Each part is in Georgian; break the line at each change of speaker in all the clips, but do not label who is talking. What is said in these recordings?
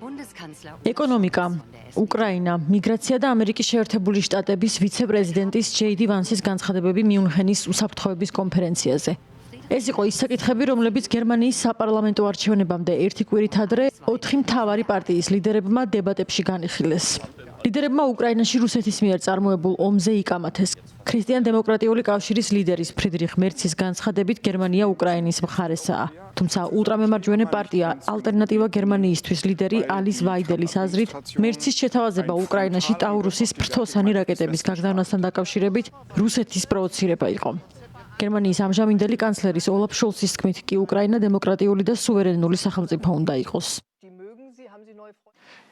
ეკონომიკა, უკრაინა, მიგრაცია და ამერიკის შეერთებული შტატების ვიცე-პრეზიდენტის ჯეი დი ვანსის განცხადებები მიუნხენის უსაფრთხოების კონფერენციაზე. ეს იყო ის საკითხები, რომლებიც გერმანიის საპარლამენტო არჩევნებამდე ერთი კვირით ადრე 4 მთავარი პარტიის ლიდერებმა დებატებში განიხილეს. ლიდერებმა უკრაინაში რუსეთის მიერ წარმოებულ ომზე იკამათეს. ქრისტიან-დემოკრატიული კავშირის ლიდერის ფრიდრიხ მერცის განცხადებით გერმანია უკრაინის მხარესაა. თუმცა ულტრამემარჯვენე პარტია ალტერნატივა გერმანიისთვის ლიდერი ალის ვაიდელის აზრით, მერცის შეთავაზება უკრაინაში ტაურუსის ფრთოსანი რაკეტების გაგზავნასთან დაკავშირებით რუსეთის პროვოცირება იყო. გერმანიის ამჟამინდელი კანცლერის ოლაფ შოლცის თქმით კი უკრაინა დემოკრატიული და სუვერენული სახელმწიფო უნდა იყოს.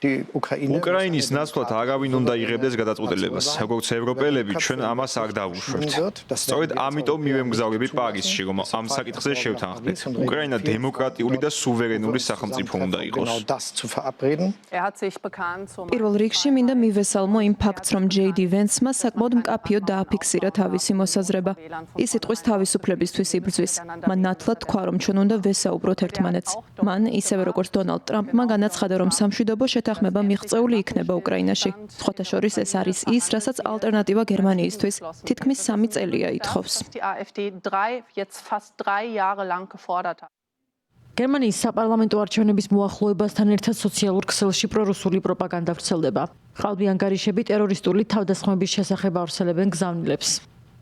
უკრაინის ნაცვლად არავინ უნდა იღებდეს გადაწყვეტილებას. როგორც ევროპელები ჩვენ ამას არ დავუშვებთ. სწორედ ამიტომ მივემგზავრები პარიზში, რომ ამ საკითხზე შევთანხმდეთ. უკრაინა დემოკრატიული და სუვერენული სახელმწიფო უნდა იყოს.
პირველ რიგში მინდა მივესალმო იმ ფაქტს, რომ ჯეი დი ვენსმა საკმაოდ მკაფიოდ დააფიქსირა თავისი მოსაზრება. ის სიტყვის თავისუფლებისთვის იბრძვის. მან ნათლად თქვა, რომ ჩვენ უნდა ვესაუბროთ ერთმანეთს. მან, ისევე როგორც დონალდ ტრამპმა განაცხადა, რომ სამშვიდობო შეთანხმება მიღწეული იქნება უკრაინაში. სხვათა შორის ეს არის ის, რასაც ალტერნატივა გერმანიისთვის თითქმის 3 წელია ითხოვს.
გერმანიის საპარლამენტო არჩევნების მოახლოებასთან ერთად სოციალურ ქსელში პრორუსული პროპაგანდა ვრცელდება. ყალბი ანგარიშები ტერორისტული თავდასხმების შესახებ ავრცელებენ გზავნილებს.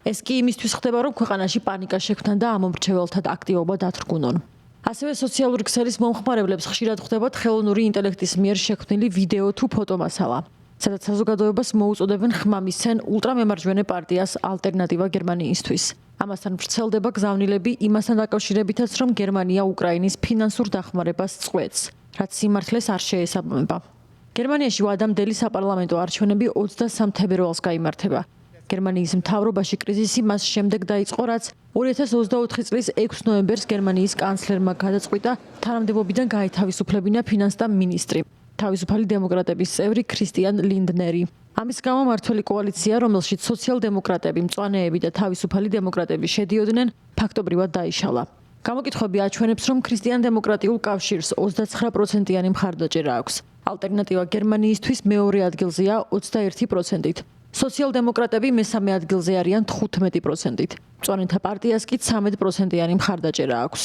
ეს კი იმისთვის ხდება, რომ ქვეყანაში პანიკა შექმნან და ამომრჩეველთა აქტივობა დათრგუნონ. ასევე სოციალური ქსელის მომხმარებლებს ხშირად ხვდებათ ხელოვნური ინტელექტის მიერ შექმნილი ვიდეო თუ ფოტომასალა, სადაც საზოგადოებას მოუწოდებენ ხმამისცენ ულტრამემარჯვენე პარტიას ალტერნატივა გერმანიისთვის. ამასთან ვრცელდება გზავნილები იმასთან დაკავშირებითაც, რომ გერმანია უკრაინის ფინანსურ დახმარებას წყვეტს, რაც სიმართლეს არ შეესაბამება. გერმანიაში ვადამდელი საპარლამენტო არჩევნები 23 თებერვალს გაიმართება. გერმანიის მთავრობაში კრიზისი მას შემდეგ დაიწყო, რაც 2024 წლის 6 ნოემბერს გერმანიის კანცლერმა გადაწყვიტა თანამდებობიდან გაეთავისუფლებინა ფინანსთა მინისტრი, თავისუფალი დემოკრატების წევრი ქრისტიან ლინდნერი. ამის გამო მმართველი კოალიცია, რომელშიც სოციალ-დემოკრატები, მწვანეები და თავისუფალი დემოკრატები შედიოდნენ, ფაქტობრივად დაიშალა. გამოკითხვები აჩვენებს, რომ ქრისტიან-დემოკრატიულ კავშირს 29%-იანი მხარდაჭერა აქვს. ალტერნატივა გერმანიისთვის მეორე ადგილზეა 21%-ით. სოციალ-დემოკრატები მესამე ადგილზე არიან 15%-ით. მწვანეთა პარტიას კი 13%-იანი მხარდაჭერა აქვს.